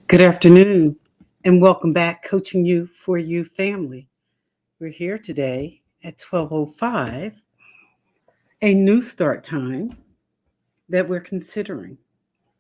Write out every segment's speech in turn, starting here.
Good afternoon, and welcome back, Coaching You for You family. We're here today at 12:05, a new start time that we're considering.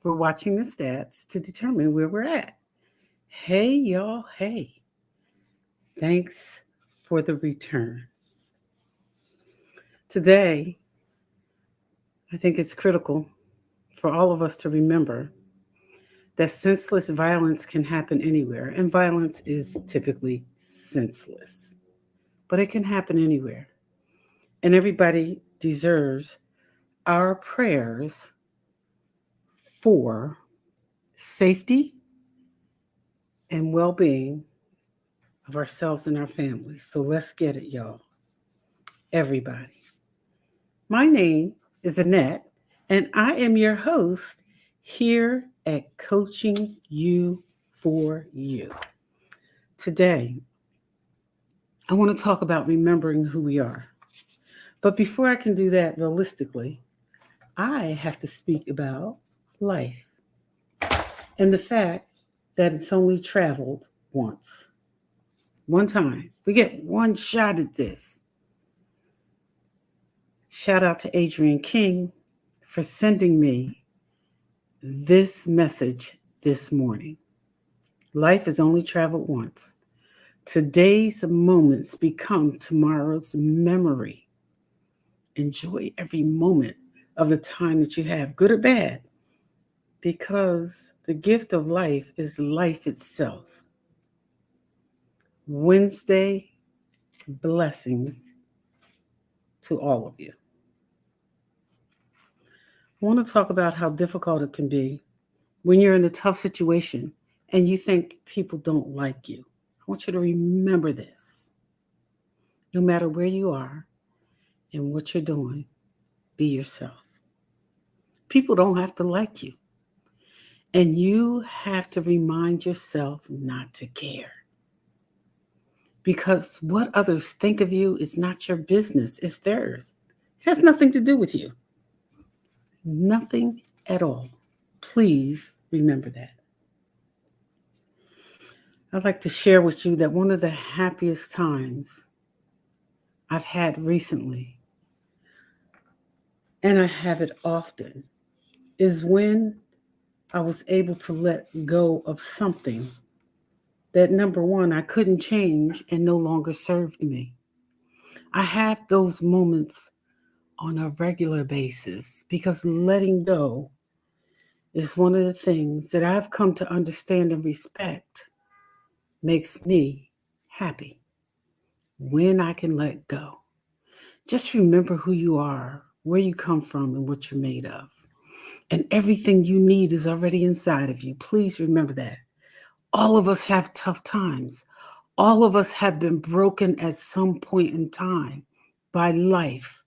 We're watching the stats to determine where we're at. Hey, y'all, hey, thanks for the return. Today, I think it's critical for all of us to remember that senseless violence can happen anywhere, and violence is typically senseless, but it can happen anywhere. And everybody deserves our prayers for safety and well being of ourselves and our families. So let's get it, y'all. Everybody. My name is Annette, and I am your host here at Coaching You for You. Today, I want to talk about remembering who we are. But before I can do that realistically, I have to speak about life and the fact that it's only traveled once. One time. We get one shot at this. Shout out to Adrian King for sending me this message this morning. Life is only traveled once. Today's moments become tomorrow's memory. Enjoy every moment of the time that you have, good or bad, because the gift of life is life itself. Wednesday blessings to all of you. I want to talk about how difficult it can be when you're in a tough situation and you think people don't like you. I want you to remember this. No matter where you are and what you're doing, be yourself. People don't have to like you. And you have to remind yourself not to care. Because what others think of you is not your business, it's theirs. It has nothing to do with you. Nothing at all. Please remember that. I'd like to share with you that one of the happiest times I've had recently, and I have it often, is when I was able to let go of something that, number one, I couldn't change and no longer served me. I have those moments on a regular basis because letting go is one of the things that I've come to understand and respect makes me happy when I can let go. Just remember who you are, where you come from, and what you're made of. And everything you need is already inside of you. Please remember that. All of us have tough times. All of us have been broken at some point in time by life,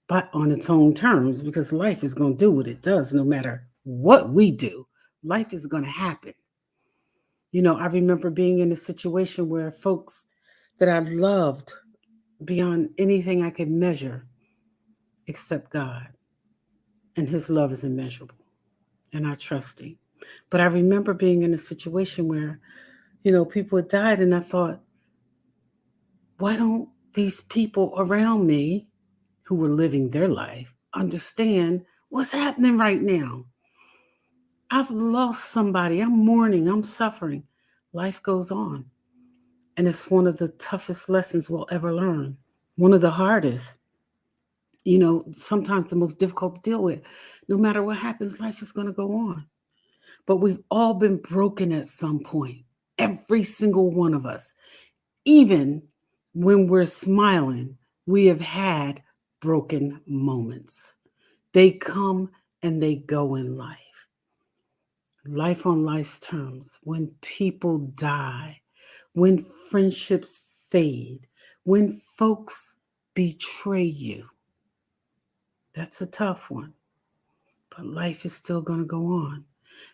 but on its own terms, because life is going to do what it does no matter what we do. Life is going to happen. You know, I remember being in a situation where folks that I loved beyond anything I could measure except God and his love is immeasurable. And I trust him. But I remember being in a situation where, people had died, and I thought, why don't these people around me who were living their life understand what's happening right now? I've lost somebody. I'm mourning. I'm suffering. Life goes on. And it's one of the toughest lessons we'll ever learn. One of the hardest, sometimes the most difficult to deal with. No matter what happens, life is going to go on. But we've all been broken at some point. Every single one of us. Even when we're smiling, we have had broken moments. They come and they go in life. Life on life's terms, when people die, when friendships fade, when folks betray you. That's a tough one. But life is still going to go on.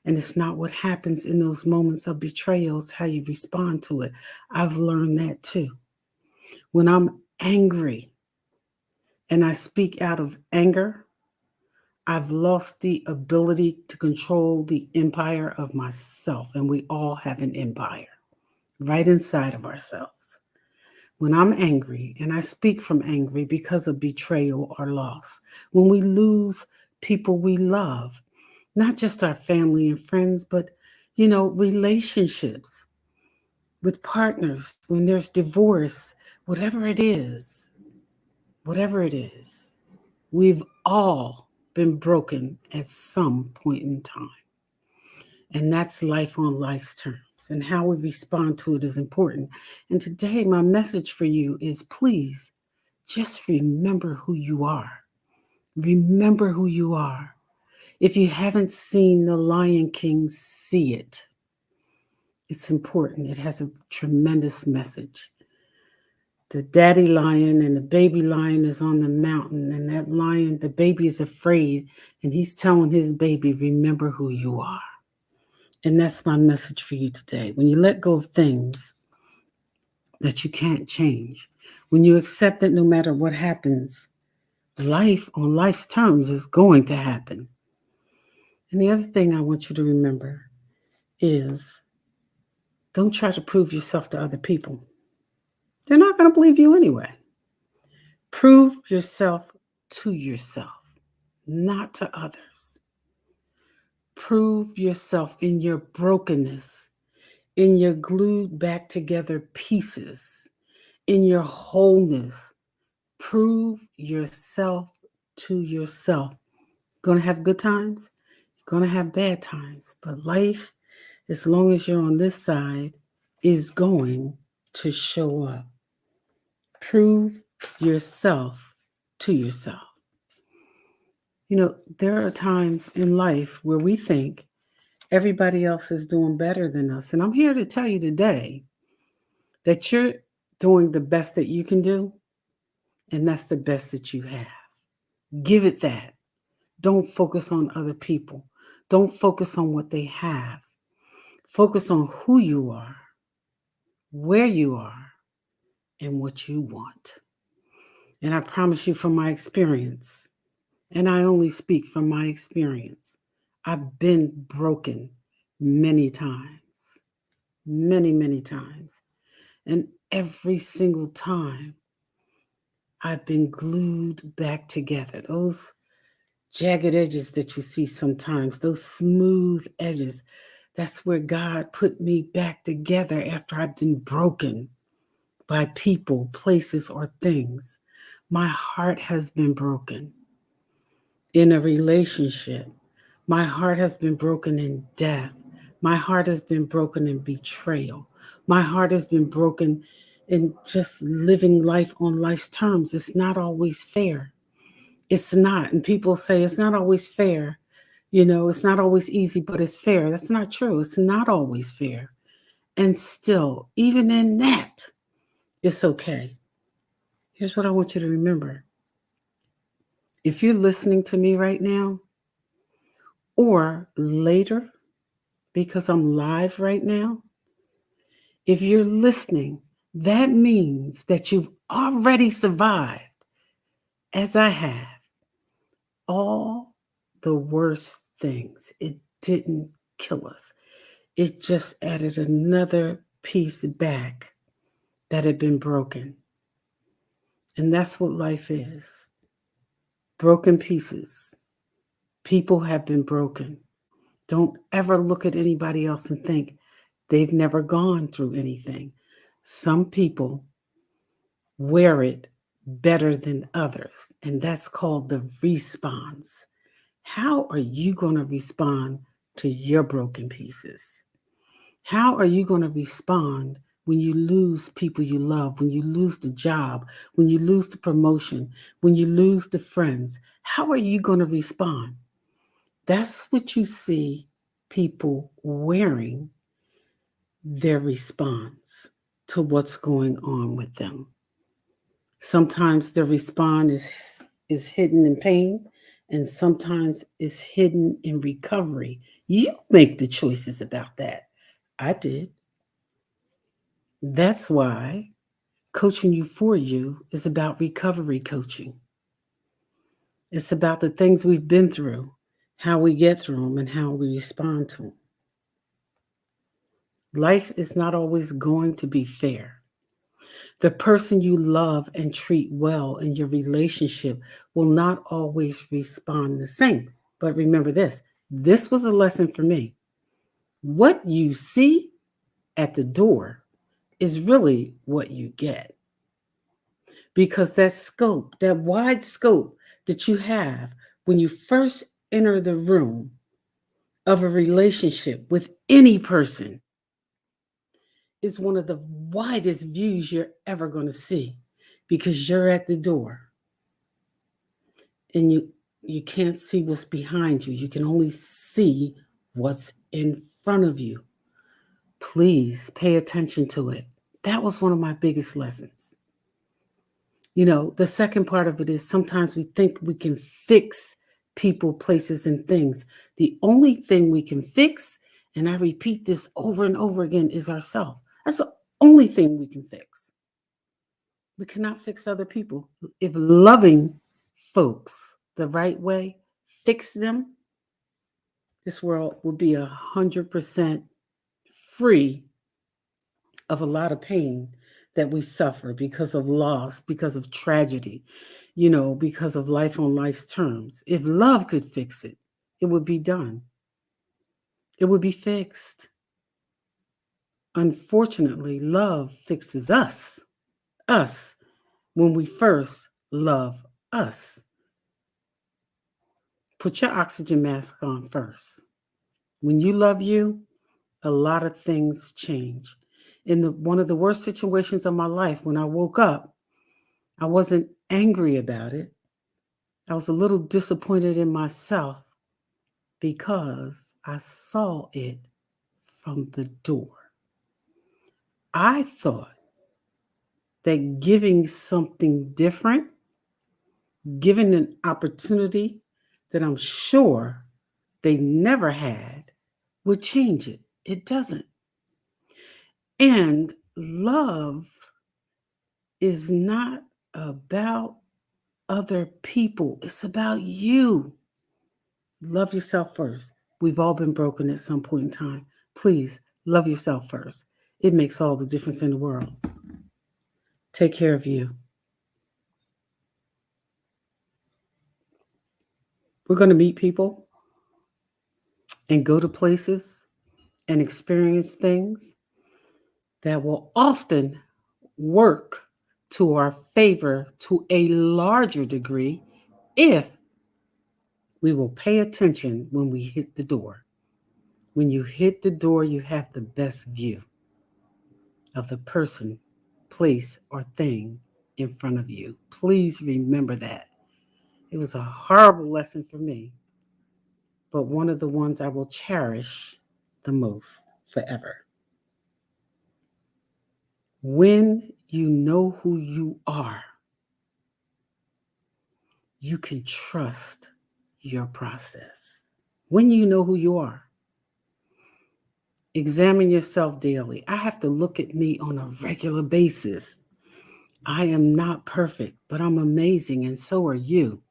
And it's not what happens in those moments of betrayal, it's how you respond to it. I've learned that too. When I'm angry and I speak out of anger, I've lost the ability to control the empire of myself. And we all have an empire right inside of ourselves. When I'm angry and I speak from angry because of betrayal or loss, when we lose people we love, not just our family and friends, but, relationships with partners, when there's divorce, whatever it is, we've all been broken at some point in time. And that's life on life's terms. And how we respond to it is important. And today, my message for you is please just remember who you are. Remember who you are. If you haven't seen The Lion King, see it. It's important. It has a tremendous message. The daddy lion and the baby lion is on the mountain, and that lion, the baby is afraid, and he's telling his baby, remember who you are. And that's my message for you today. When you let go of things that you can't change, when you accept that no matter what happens, life on life's terms is going to happen. And the other thing I want you to remember is don't try to prove yourself to other people. They're not going to believe you anyway. Prove yourself to yourself, not to others. Prove yourself in your brokenness, in your glued back together pieces, in your wholeness. Prove yourself to yourself. You're going to have good times, you're going to have bad times, but life, as long as you're on this side, is going to show up. Prove yourself to yourself. There are times in life where we think everybody else is doing better than us. And I'm here to tell you today that you're doing the best that you can do, and that's the best that you have. Give it that. Don't focus on other people. Don't focus on what they have. Focus on who you are, where you are, and what you want. And I promise you from my experience, and I only speak from my experience, I've been broken many times, many, many times. And every single time, I've been glued back together. Those jagged edges that you see sometimes, those smooth edges, that's where God put me back together after I've been broken by people, places, or things. My heart has been broken in a relationship. My heart has been broken in death. My heart has been broken in betrayal. My heart has been broken in just living life on life's terms. It's not always fair. It's not. And people say it's not always fair. It's not always easy, but it's fair. That's not true. It's not always fair. And still, even in that, it's okay. Here's what I want you to remember. If you're listening to me right now, or later, because I'm live right now, if you're listening, that means that you've already survived, as I have, all the worst things. It didn't kill us. It just added another piece back that had been broken. And that's what life is, broken pieces. People have been broken. Don't ever look at anybody else and think they've never gone through anything. Some people wear it better than others, and that's called the response. How are you going to respond to your broken pieces? How are you going to respond when you lose people you love, when you lose the job, when you lose the promotion, when you lose the friends? How are you going to respond? That's what you see people wearing their response to what's going on with them. Sometimes the response is hidden in pain, and sometimes it's hidden in recovery. You make the choices about that. I did. That's why coaching you for you is about recovery coaching. It's about the things we've been through, how we get through them, and how we respond to them. Life is not always going to be fair. The person you love and treat well in your relationship will not always respond the same. But remember this was a lesson for me. What you see at the door is really what you get. Because that scope, that wide scope that you have when you first enter the room of a relationship with any person is one of the widest views you're ever going to see because you're at the door and you can't see what's behind you. You can only see what's in front of you. Please pay attention to it. That was one of my biggest lessons. The second part of it is sometimes we think we can fix people, places, and things. The only thing we can fix, and I repeat this over and over again, is ourselves. That's the only thing we can fix. We cannot fix other people. If loving folks the right way, fix them, this world will be 100% free of a lot of pain that we suffer because of loss, because of tragedy, because of life on life's terms. If love could fix it, it would be done. It would be fixed. Unfortunately, love fixes us, when we first love us. Put your oxygen mask on first. When you love you, a lot of things change. In one of the worst situations of my life, when I woke up, I wasn't angry about it. I was a little disappointed in myself because I saw it from the door. I thought that giving something different, giving an opportunity that I'm sure they never had, would change it. It doesn't. And love is not about other people, it's about you. Love yourself first. We've all been broken at some point in time. Please love yourself first. It makes all the difference in the world. Take care of you. We're going to meet people and go to places and experience things that will often work to our favor to a larger degree if we will pay attention when we hit the door. When you hit the door, you have the best view of the person, place, or thing in front of you. Please remember that. It was a horrible lesson for me, but one of the ones I will cherish the most forever. When you know who you are, you can trust your process. When you know who you are, examine yourself daily. I have to look at me on a regular basis. I am not perfect, but I'm amazing, and so are you.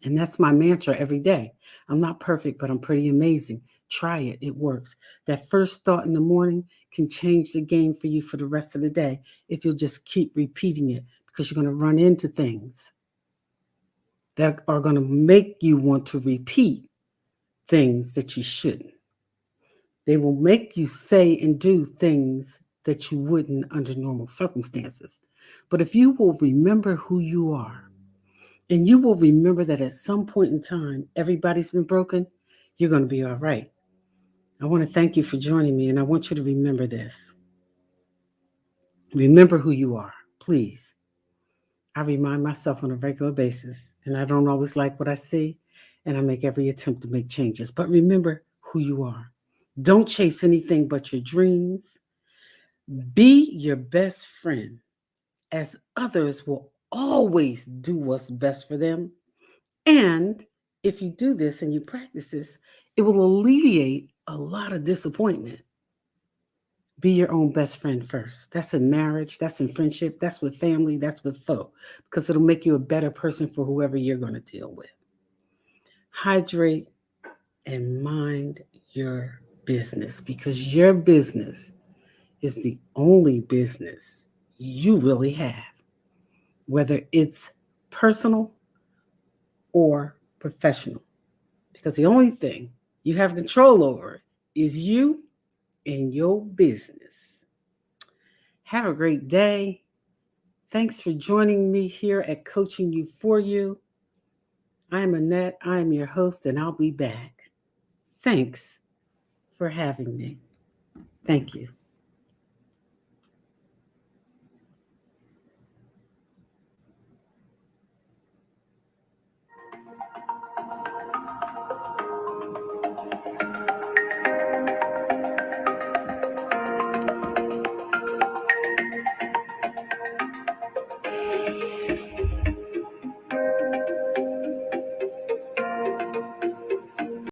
And that's my mantra every day. I'm not perfect, but I'm pretty amazing. Try it, it works. That first thought in the morning can change the game for you for the rest of the day if you'll just keep repeating it, because you're going to run into things that are going to make you want to repeat things that you shouldn't. They will make you say and do things that you wouldn't under normal circumstances. But if you will remember who you are, and you will remember that at some point in time, everybody's been broken, you're going to be all right. I want to thank you for joining me, and I want you to remember this. Remember who you are, please. I remind myself on a regular basis, and I don't always like what I see, and I make every attempt to make changes. But remember who you are. Don't chase anything but your dreams. Be your best friend, as others will always do what's best for them. And if you do this and you practice this, it will alleviate a lot of disappointment. Be your own best friend first. That's in marriage, that's in friendship, that's with family, that's with foe, because it'll make you a better person for whoever you're going to deal with. Hydrate and mind your business, because your business is the only business you really have, whether it's personal or professional, because the only thing you have control over is you and your business. Have a great day. Thanks for joining me here at Coaching You For You. I'm Annette. I'm your host, and I'll be back. Thanks for having me. Thank you.